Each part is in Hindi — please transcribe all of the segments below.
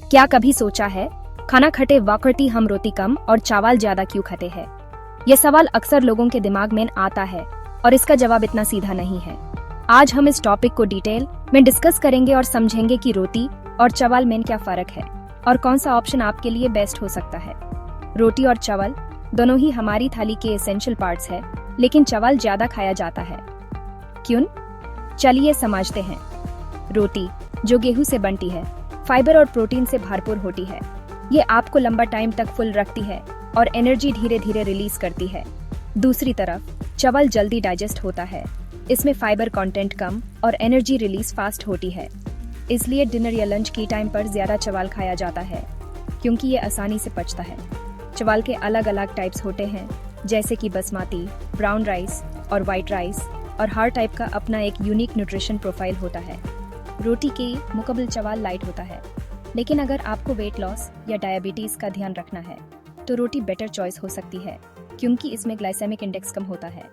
क्या कभी सोचा है खाना खटे वाकरती हम रोटी कम और चावल ज्यादा क्यों खाते हैं? यह सवाल अक्सर लोगों के दिमाग में आता है और इसका जवाब इतना सीधा नहीं है। आज हम इस टॉपिक को डिटेल में डिस्कस करेंगे और समझेंगे कि रोटी और चावल में क्या फर्क है और कौन सा ऑप्शन आपके लिए बेस्ट हो सकता है। रोटी और चावल दोनों ही हमारी थाली के एसेंशियल पार्ट्स है, लेकिन चावल ज्यादा खाया जाता है। क्यों? चलिए समझते हैं। रोटी जो गेहूं से बनती है, फाइबर और प्रोटीन से भरपूर होती है। ये आपको लंबा टाइम तक फुल रखती है और एनर्जी धीरे धीरे रिलीज करती है। दूसरी तरफ चावल जल्दी डाइजेस्ट होता है, इसमें फाइबर कंटेंट कम और एनर्जी रिलीज फास्ट होती है। इसलिए डिनर या लंच की टाइम पर ज्यादा चावल खाया जाता है, क्योंकि ये आसानी से पचता है। चावल के अलग अलग टाइप्स होते हैं, जैसे कि बासमती, ब्राउन राइस और व्हाइट राइस, और हर टाइप का अपना एक यूनिक न्यूट्रिशन प्रोफाइल होता है। रोटी के मुकाबले चावल लाइट होता है, लेकिन अगर आपको वेट लॉस या डायबिटीज का ध्यान रखना है तो रोटी बेटर चॉइस हो सकती है, क्योंकि इसमें ग्लाइसेमिक इंडेक्स कम होता है।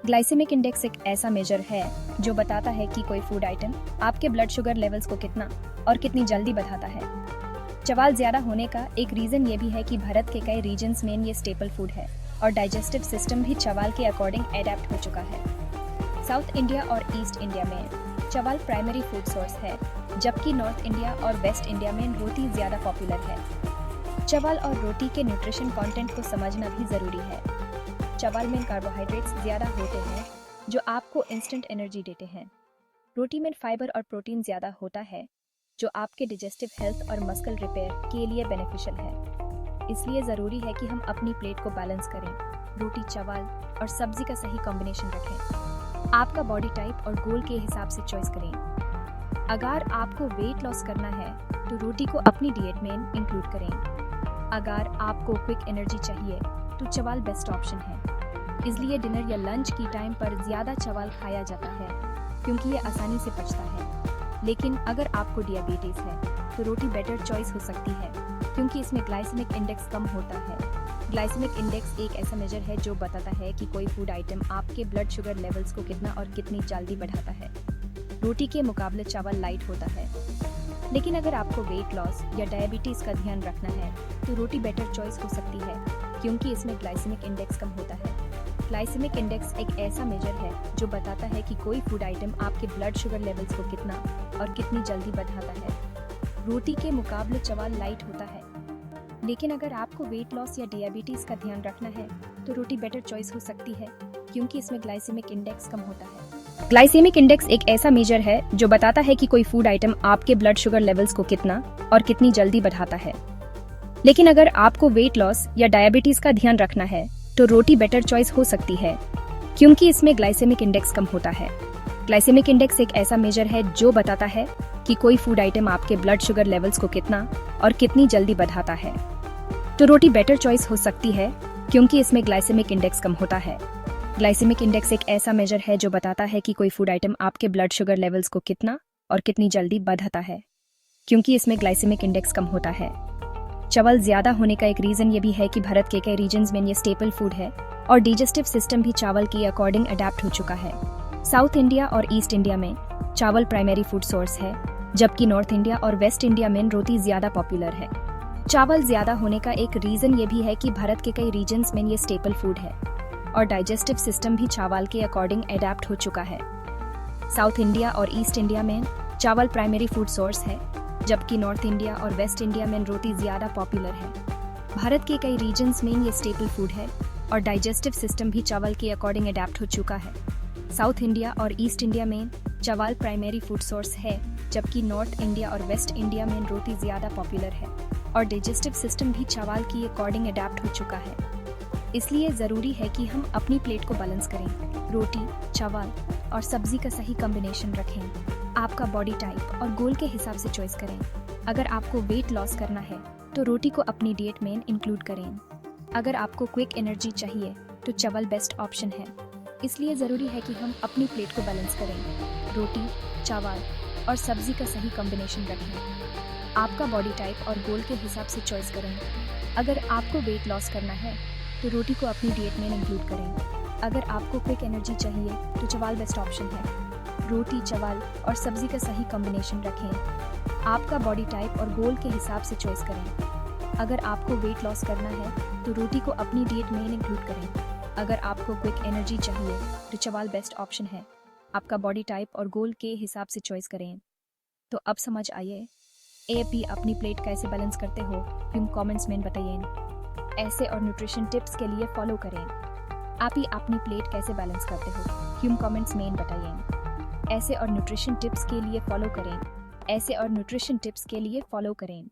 ग्लाइसेमिक इंडेक्स एक ऐसा मेजर है जो बताता है कि कोई फूड आइटम आपके ब्लड शुगर लेवल्स को कितना और कितनी जल्दी बढ़ाता है। चावल ज्यादा होने का एक रीजन ये भी है कि भारत के कई रीजन्स में ये स्टेपल फूड है और डाइजेस्टिव सिस्टम भी चावल के अकॉर्डिंग एडेप्ट हो चुका है। साउथ इंडिया और ईस्ट इंडिया में चावल प्राइमरी फूड सोर्स है, जबकि नॉर्थ इंडिया और वेस्ट इंडिया में रोटी ज्यादा पॉपुलर है। चावल और रोटी के न्यूट्रिशन कंटेंट को समझना भी जरूरी है। चावल में कार्बोहाइड्रेट्स ज्यादा होते हैं जो आपको इंस्टेंट एनर्जी देते हैं। रोटी में फाइबर और प्रोटीन ज्यादा होता है जो आपके डाइजेस्टिव हेल्थ और मस्कुलर रिपेयर के लिए बेनिफिशियल है। इसलिए जरूरी है कि हम अपनी प्लेट को बैलेंस करें, रोटी, चावल और सब्जी का सही कॉम्बिनेशन रखें। आपका बॉडी टाइप और गोल के हिसाब से चॉइस करें। अगर आपको वेट लॉस करना है तो रोटी को अपनी डाइट में इंक्लूड करें। अगर आपको क्विक एनर्जी चाहिए तो चावल बेस्ट ऑप्शन है। इसलिए डिनर या लंच की टाइम पर ज्यादा चावल खाया जाता है, क्योंकि ये आसानी से पचता है। लेकिन अगर आपको डायबिटीज है तो रोटी बेटर चॉइस हो सकती है, क्योंकि इसमें ग्लाइसेमिक इंडेक्स कम होता है। ग्लाइसेमिक इंडेक्स एक ऐसा मेजर है जो बताता है कि कोई फूड आइटम आपके ब्लड शुगर लेवल्स को कितना और कितनी जल्दी बढ़ाता है। रोटी के मुकाबले चावल लाइट होता है, लेकिन अगर आपको वेट लॉस या डायबिटीज का ध्यान रखना है तो रोटी बेटर चॉइस हो सकती है, क्योंकि इसमें ग्लाइसेमिक इंडेक्स कम होता है। ग्लाइसेमिक इंडेक्स एक ऐसा मेजर है जो बताता है कि कोई फूड आइटम आपके ब्लड शुगर लेवल्स को कितना और कितनी जल्दी बढ़ाता है। रोटी के मुकाबले चावल लाइट होता है, लेकिन अगर आपको वेट लॉस या डायबिटीज का ध्यान रखना है तो रोटी बेटर चॉइस हो सकती है, क्योंकि इसमें ग्लाइसेमिक इंडेक्स कम होता है। ग्लाइसेमिक इंडेक्स एक ऐसा मेजर है जो बताता है कि कोई फूड आइटम आपके ब्लड शुगर लेवल्स को कितना और कितनी जल्दी बढ़ाता है। लेकिन अगर आपको वेट लॉस या डायबिटीज का ध्यान रखना है तो रोटी बेटर चॉइस हो सकती है, क्योंकि इसमें ग्लाइसेमिक इंडेक्स कम होता है। ग्लाइसेमिक इंडेक्स एक ऐसा मेजर है जो बताता है कि कोई फूड आइटम आपके ब्लड शुगर लेवल्स को कितना और कितनी जल्दी बढ़ाता है, तो रोटी बेटर चॉइस हो सकती है, क्योंकि इसमें ग्लाइसेमिक इंडेक्स कम होता है। ग्लाइसेमिक इंडेक्स एक ऐसा मेजर है जो बताता है कि कोई फूड आइटम आपके ब्लड शुगर लेवल्स को कितना और कितनी जल्दी बढ़ाता है, क्योंकि इसमें ग्लाइसेमिक इंडेक्स कम होता है। चावल ज्यादा होने का एक रीजन ये भी है कि भारत के कई रीजन्स में ये स्टेपल फूड है और डाइजेस्टिव सिस्टम भी चावल के अकॉर्डिंग अडेप्ट हो चुका है। साउथ इंडिया और ईस्ट इंडिया में चावल प्राइमरी फूड सोर्स है, जबकि नॉर्थ इंडिया और वेस्ट इंडिया में रोटी ज्यादा पॉपुलर है। चावल ज्यादा होने का एक रीजन ये भी है कि भारत के कई रीजन्स में ये स्टेपल फूड है और डाइजेस्टिव सिस्टम भी चावल के अकॉर्डिंग एडेप्ट हो चुका है। साउथ इंडिया और ईस्ट इंडिया में चावल प्राइमरी फूड सोर्स है, जबकि नॉर्थ इंडिया और वेस्ट इंडिया में रोटी ज्यादा पॉपुलर है। भारत के कई रीजन्स में ये स्टेपल फूड है और डाइजेस्टिव सिस्टम भी चावल के अकॉर्डिंग एडेप्ट हो चुका है। साउथ इंडिया और ईस्ट इंडिया में चावल प्राइमरी फूड सोर्स है, जबकि नॉर्थ इंडिया और वेस्ट इंडिया में रोटी ज्यादा पॉपुलर है और डाइजेस्टिव सिस्टम भी चावल की अकॉर्डिंग अडेप्ट हो चुका है। इसलिए जरूरी है कि हम अपनी प्लेट को बैलेंस करें, रोटी, चावल और सब्जी का सही कॉम्बिनेशन रखें। आपका बॉडी टाइप और गोल के हिसाब से चॉइस करें। अगर आपको वेट लॉस करना है तो रोटी को अपनी डाइट में इंक्लूड करें। अगर आपको क्विक एनर्जी चाहिए तो चावल बेस्ट ऑप्शन है। इसलिए जरूरी है कि हम अपनी प्लेट को बैलेंस करें, रोटी, चावल और सब्जी का सही कॉम्बिनेशन रखें। आपका बॉडी टाइप और गोल के हिसाब से चॉइस करें। अगर आपको वेट लॉस करना है तो रोटी को अपनी डाइट में इंक्लूड करें। अगर आपको क्विक एनर्जी चाहिए तो चावल बेस्ट ऑप्शन है। रोटी, चावल और सब्जी का सही कॉम्बिनेशन रखें। आपका बॉडी टाइप और गोल के हिसाब से चॉइस करें। अगर आपको वेट लॉस करना है तो रोटी को अपनी डाइट में इंक्लूड करें। अगर आपको क्विक एनर्जी चाहिए तो चावल बेस्ट ऑप्शन है। आपका बॉडी टाइप और गोल के हिसाब से चॉइस करें। तो अब समझ आइए आप अपनी प्लेट कैसे बैलेंस करते हो, तुम कमेंट्स में बताइए। ऐसे और न्यूट्रिशन टिप्स के लिए फॉलो करें। आप ही अपनी प्लेट कैसे बैलेंस करते हो, तुम कमेंट्स में बताइए। ऐसे और न्यूट्रिशन टिप्स के लिए फॉलो करें। ऐसे और न्यूट्रिशन टिप्स के लिए फॉलो करें।